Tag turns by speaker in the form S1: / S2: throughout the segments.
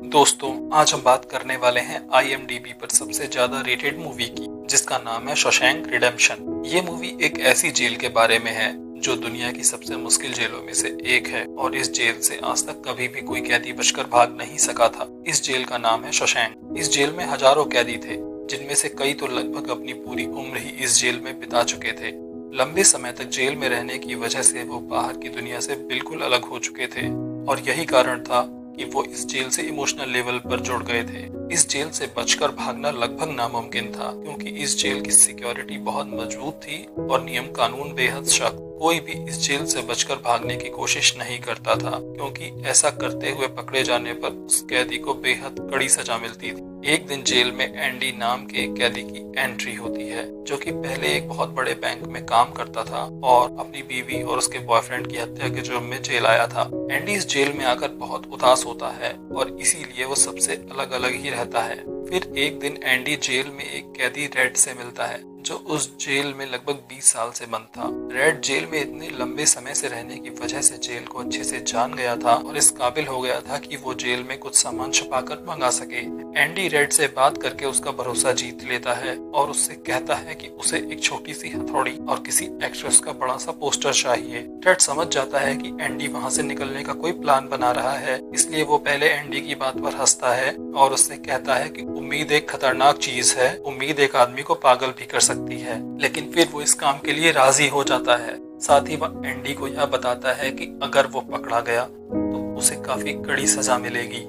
S1: दोस्तों, आज हम बात करने वाले हैं IMDb पर सबसे ज्यादा रेटेड मूवी की, जिसका नाम है शॉशैंक रिडेम्पशन। ये मूवी एक ऐसी जेल के बारे में है जो दुनिया की सबसे मुश्किल जेलों में से एक है और इस जेल से आज तक कभी भी कोई कैदी बचकर भाग नहीं सका था। इस जेल का नाम है शॉशैंक। इस जेल में हजारों कैदी थे, जिनमें से कई तो लगभग अपनी पूरी उम्र ही इस जेल में बिता चुके थे। लंबे समय तक जेल में रहने की वजह से वो बाहर की दुनिया से बिल्कुल अलग हो चुके थे और यही कारण था कि वो इस जेल से इमोशनल लेवल पर जुड़ गए थे। इस जेल से बचकर भागना लगभग नामुमकिन था, क्योंकि इस जेल की सिक्योरिटी बहुत मजबूत थी और नियम कानून बेहद सख्त। कोई भी इस जेल से बचकर भागने की कोशिश नहीं करता था, क्योंकि ऐसा करते हुए पकड़े जाने पर उस कैदी को बेहद कड़ी सजा मिलती थी। एक दिन जेल में एंडी नाम के एक कैदी की एंट्री होती है, जो कि पहले एक बहुत बड़े बैंक में काम करता था और अपनी बीवी और उसके बॉयफ्रेंड की हत्या के जुर्म में जेल आया था। एंडी इस जेल में आकर बहुत उदास होता है और इसीलिए वो सबसे अलग अलग ही रहता है। फिर एक दिन एंडी जेल में एक कैदी रेड से मिलता है, जो उस जेल में लगभग 20 साल से बंद था। रेड जेल में इतने लंबे समय से रहने की वजह से जेल को अच्छे से जान गया था और इस काबिल हो गया था कि वो जेल में कुछ सामान छुपाकर मंगा सके। एंडी रेड से बात करके उसका भरोसा जीत लेता है और उससे कहता है कि उसे एक छोटी सी हथौड़ी और किसी एक्ट्रेस का बड़ा सा पोस्टर चाहिए। रेड समझ जाता है कि एंडी वहाँ से निकलने का कोई प्लान बना रहा है, इसलिए वो पहले एंडी की बात पर हंसता है और उससे कहता है कि उम्मीद एक खतरनाक चीज है, उम्मीद एक आदमी को पागल भी कर सकती है। लेकिन फिर वो इस काम के लिए राजी हो जाता है। साथ ही वह एंडी को यह बताता है कि अगर वो पकड़ा गया तो उसे काफी कड़ी सजा मिलेगी।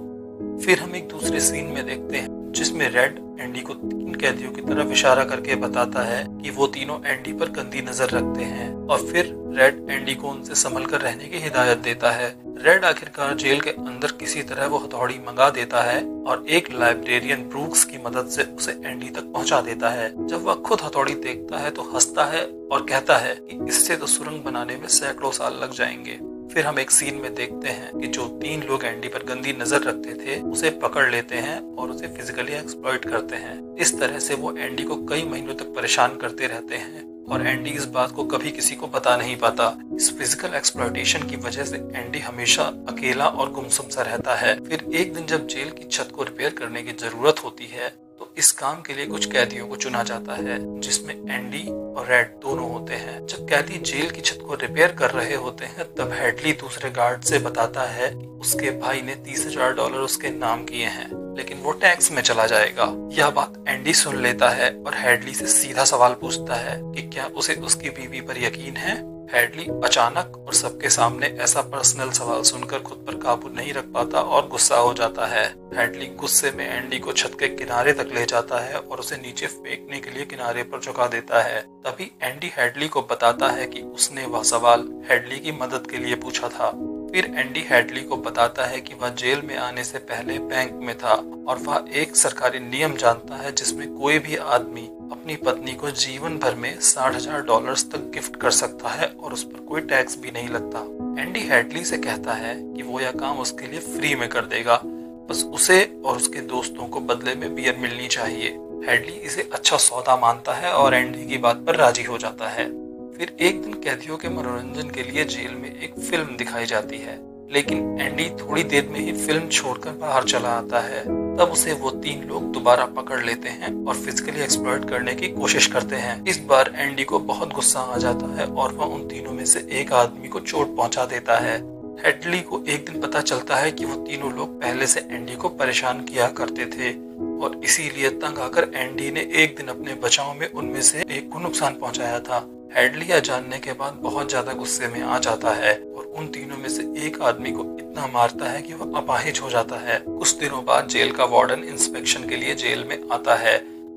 S1: फिर हम एक दूसरे सीन में देखते हैं जिसमें रेड एंडी को 3 कैदियों की तरफ इशारा करके बताता है कि वो तीनों एंडी पर गंदी नजर रखते हैं और फिर रेड एंडी को उनसे संभल कर रहने की हिदायत देता है। रेड आखिरकार जेल के अंदर किसी तरह वो हथौड़ी मंगा देता है और एक लाइब्रेरियन ब्रूक्स की मदद से उसे एंडी तक पहुंचा देता है। जब वह खुद हथौड़ी देखता है तो हंसता है और कहता है कि इससे तो सुरंग बनाने में सैकड़ों साल लग जाएंगे। फिर हम एक सीन में देखते हैं कि जो 3 लोग एंडी पर गंदी नजर रखते थे उसे पकड़ लेते हैं और उसे फिजिकली एक्सप्लॉइट करते हैं। इस तरह से वो एंडी को कई महीनों तक परेशान करते रहते हैं और एंडी इस बात को कभी किसी को बता नहीं पाता। इस फिजिकल एक्सप्लॉइटेशन की वजह से एंडी हमेशा अकेला और गुमसुम सा रहता है। फिर एक दिन जब जेल की छत को रिपेयर करने की जरूरत होती है तो इस काम के लिए कुछ कैदियों को चुना जाता है, जिसमें एंडी और रेड दोनों होते हैं। जब कैदी जेल की छत को रिपेयर कर रहे होते हैं तब हेडली दूसरे गार्ड से बताता है कि उसके भाई ने $30,000 उसके नाम किए हैं, लेकिन वो टैक्स में चला जाएगा। यह बात एंडी सुन लेता है और हेडली से सीधा सवाल पूछता है कि क्या उसे उसकी बीवी पर यकीन है। हेडली अचानक और सबके सामने ऐसा पर्सनल सवाल सुनकर खुद पर काबू नहीं रख पाता और गुस्सा हो जाता है। हेडली गुस्से में एंडी को छत के किनारे तक ले जाता है और उसे नीचे फेंकने के लिए किनारे पर झुका देता है। तभी एंडी हेडली को बताता है कि उसने वह सवाल हेडली की मदद के लिए पूछा था। फिर एंडी हेडली को बताता है कि वह जेल में आने से पहले बैंक में था और वह एक सरकारी नियम जानता है जिसमें कोई भी आदमी अपनी पत्नी को जीवन भर में $60,000 तक गिफ्ट कर सकता है और उस पर कोई टैक्स भी नहीं लगता। एंडी हेडली से कहता है कि वो यह काम उसके लिए फ्री में कर देगा, बस उसे और उसके दोस्तों को बदले में बियर मिलनी चाहिए। हेडली इसे अच्छा सौदा मानता है और एंडी की बात पर राजी हो जाता है। फिर एक दिन कैदियों के मनोरंजन के लिए जेल में एक फिल्म दिखाई जाती है, लेकिन एंडी थोड़ी देर में ही फिल्म छोड़कर बाहर चला आता है। तब उसे वो 3 लोग दोबारा पकड़ लेते हैं और फिजिकली एक्सप्लॉइट करने की कोशिश करते हैं। इस बार एंडी को बहुत गुस्सा आ जाता है और वह उन तीनों में से एक आदमी को चोट पहुंचा देता है। हेडली को एक दिन पता चलता है कि वो तीनों लोग पहले से एंडी को परेशान किया करते थे और इसीलिए तंग आकर एंडी ने एक दिन अपने बचाव में उनमें से एक को नुकसान पहुंचाया था। हेडली यह जानने के बाद बहुत ज्यादा गुस्से में आ जाता है और उन तीनों में से एक आदमी को इतना मारता है कि वह अपाहिज हो जाता है। कुछ दिनों बाद जेल का वार्डन इंस्पेक्शन के लिए जेल में आता है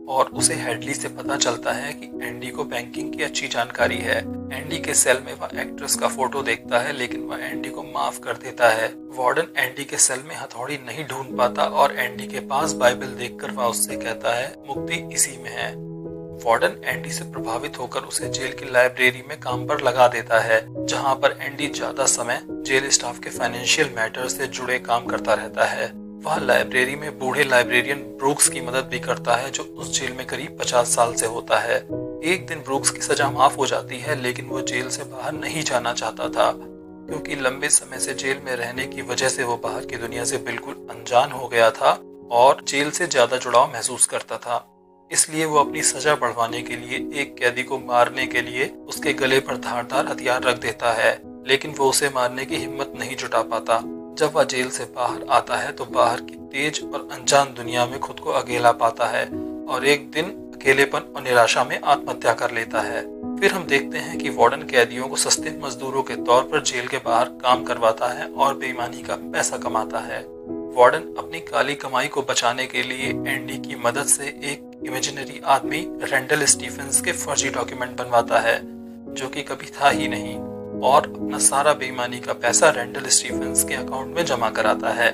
S1: और उसे हेडली से पता चलता है कि एंडी को बैंकिंग की अच्छी जानकारी है। एंडी के सेल में वह एक्ट्रेस का फोटो देखता है, लेकिन वह एंडी को माफ कर देता है। वार्डन एंडी के सेल में हथौड़ी नहीं ढूंढ पाता और एंडी के पास बाइबल देखकर वह उससे कहता है मुक्ति इसी में है। वार्डन एंडी से प्रभावित होकर उसे जेल की लाइब्रेरी में काम पर लगा देता है, जहां पर एंडी ज्यादा समय जेल स्टाफ के फाइनेंशियल मैटर से जुड़े काम करता रहता है। वह लाइब्रेरी में बूढ़े लाइब्रेरियन ब्रूक्स की मदद भी करता है, जो उस जेल में करीब 50 साल से होता है। एक दिन ब्रूक्स की सजा माफ हो जाती है, लेकिन वो जेल से बाहर नहीं जाना चाहता था। क्योंकि लंबे समय से जेल में रहने की वजह से वो बाहर की दुनिया से बिल्कुल अनजान हो गया था और जेल से ज्यादा जुड़ाव महसूस करता था। इसलिए वो अपनी सजा बढ़वाने के लिए एक कैदी को मारने के लिए उसके गले पर धारदार हथियार रख देता है, लेकिन वो उसे मारने की हिम्मत नहीं जुटा पाता। जब वह जेल से बाहर आता है तो बाहर की तेज और अनजान दुनिया में खुद को अकेला पाता है और एक दिन अकेलेपन और निराशा में आत्महत्या कर लेता है। फिर हम देखते हैं कि वार्डन कैदियों को सस्ते मजदूरों के तौर पर जेल के बाहर काम करवाता है और बेईमानी का पैसा कमाता है। वार्डन अपनी काली कमाई को बचाने के लिए एंडी की मदद से एक इमेजिनरी आदमी रेंडल स्टीफेंस के फर्जी डॉक्यूमेंट बनवाता है, जो कि कभी था ही नहीं, और अपना सारा बेईमानी का पैसा रेंडल स्टीफेंस के अकाउंट में जमा कराता है।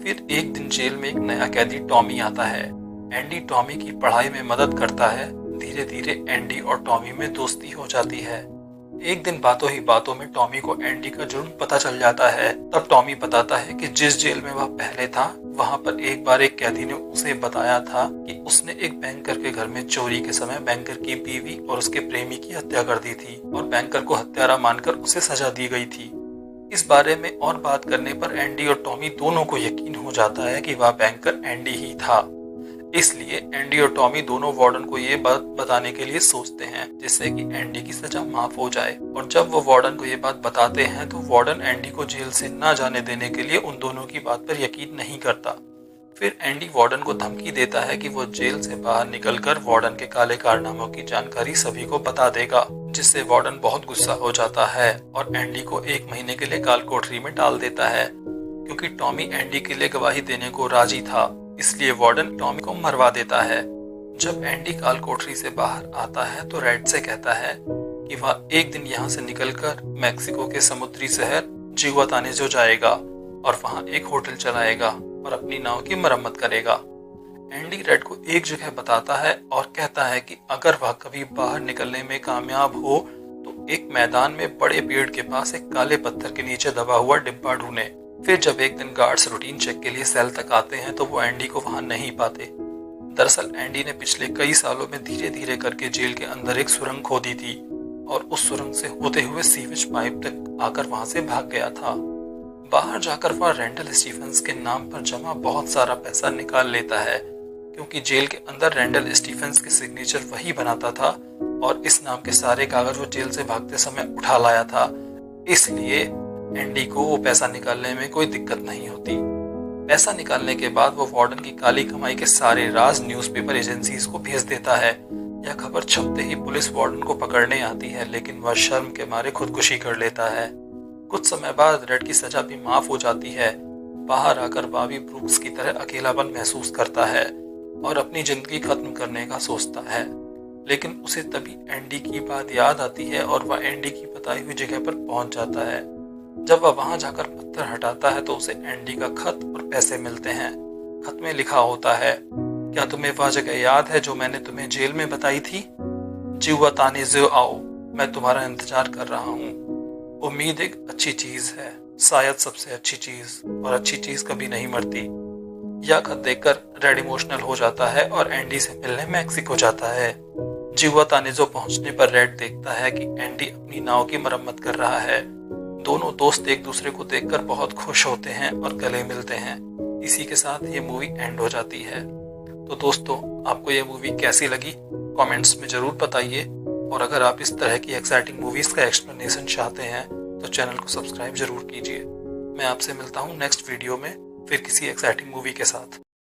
S1: फिर एक दिन जेल में एक नया कैदी टॉमी आता है। एंडी टॉमी की पढ़ाई में मदद करता है। धीरे धीरे एंडी और टॉमी में दोस्ती हो जाती है। एक दिन बातों ही बातों में टॉमी को एंडी का जुर्म पता चल जाता है। तब टॉमी बताता है कि जिस जेल में वह पहले था वहां पर एक बार एक कैदी ने उसे बताया था कि उसने एक बैंकर के घर में चोरी के समय बैंकर की बीवी और उसके प्रेमी की हत्या कर दी थी और बैंकर को हत्यारा मानकर उसे सजा दी गई थी। इस बारे में और बात करने पर एंडी और टॉमी दोनों को यकीन हो जाता है कि वह बैंकर एंडी ही था। इसलिए एंडी और टॉमी दोनों वार्डन को ये बात बताने के लिए सोचते हैं, जिससे कि एंडी की सजा माफ हो जाए। और जब वो वार्डन को ये बात बताते हैं तो वार्डन एंडी को जेल से न जाने देने के लिए उन दोनों की बात पर यकीन नहीं करता। फिर एंडी वार्डन को धमकी देता है कि वो जेल से बाहर निकलकर वार्डन के काले कारनामों की जानकारी सभी को बता देगा, जिससे वार्डन बहुत गुस्सा हो जाता है और एंडी को 1 महीने के लिए काल कोठरी में डाल देता है। क्योंकि टॉमी एंडी के लिए गवाही देने को राजी था, इसलिए वार्डन टॉमी को मरवा देता है। जब एंडी काल कोठरी से बाहर आता है तो रेड से कहता है कि वह एक दिन यहाँ से निकलकर मैक्सिको के समुद्री शहर जिगुआतानेजो जाएगा और वहाँ एक होटल चलाएगा और अपनी नाव की मरम्मत करेगा। एंडी रेड को एक जगह बताता है और कहता है कि अगर वह कभी बाहर निकलने में कामयाब हो तो एक मैदान में बड़े पेड़ के पास एक काले पत्थर के नीचे दबा हुआ डिब्बा ढूंढे। फिर जब एक दिन गार्ड्स रूटीन चेक के लिए सेल तक आते हैं तो वो एंडी को वहां नहीं पाते। दरअसल एंडी ने पिछले कई सालों में धीरे धीरे करके जेल के अंदर एक सुरंग खोदी थी और उस सुरंग से होते हुए सीवेज पाइप तक आकर वहां से भाग गया था। बाहर जाकर वह रेंडल स्टीफेंस के नाम पर जमा बहुत सारा पैसा निकाल लेता है, क्योंकि जेल के अंदर रेंडल स्टीफेंस के सिग्नेचर वही बनाता था और इस नाम के सारे कागज वो जेल से भागते समय उठा लाया था। इसलिए एंडी को वो पैसा निकालने में कोई दिक्कत नहीं होती। पैसा निकालने के बाद वो वार्डन की काली कमाई के सारे राज न्यूज़पेपर एजेंसीज को भेज देता है। यह खबर छपते ही पुलिस वार्डन को पकड़ने आती है, लेकिन वह शर्म के मारे खुदकुशी कर लेता है। कुछ समय बाद रेड की सजा भी माफ हो जाती है। बाहर आकर बॉबी ब्रूक्स की तरह अकेलापन महसूस करता है और अपनी जिंदगी खत्म करने का सोचता है, लेकिन उसे तभी एंडी की बात याद आती है और वह एंडी की बताई हुई जगह पर पहुंच जाता है। जब वह वहां जाकर पत्थर हटाता है तो उसे एंडी का खत और पैसे मिलते हैं। खत में लिखा होता है, क्या तुम्हें वह जगह याद है जो मैंने तुम्हें जेल में बताई थी? जिगुआतानेजो आओ, मैं तुम्हारा इंतजार कर रहा हूँ। उम्मीद एक अच्छी चीज है, शायद सबसे अच्छी चीज, और अच्छी चीज कभी नहीं मरती। यह खत देखकर रेड इमोशनल हो जाता है और एंडी से मिलने मैक्सिको जाता है। जिगुआतानेजो पहुंचने पर रेड देखता है कि एंडी अपनी नाव की मरम्मत कर रहा है। दोनों दोस्त एक दूसरे को देखकर बहुत खुश होते हैं और गले मिलते हैं। इसी के साथ ये मूवी एंड हो जाती है। तो दोस्तों, आपको ये मूवी कैसी लगी कमेंट्स में जरूर बताइए, और अगर आप इस तरह की एक्साइटिंग मूवीज का एक्सप्लेनेशन चाहते हैं तो चैनल को सब्सक्राइब जरूर कीजिए। मैं आपसे मिलता हूँ नेक्स्ट वीडियो में फिर किसी एक्साइटिंग मूवी के साथ।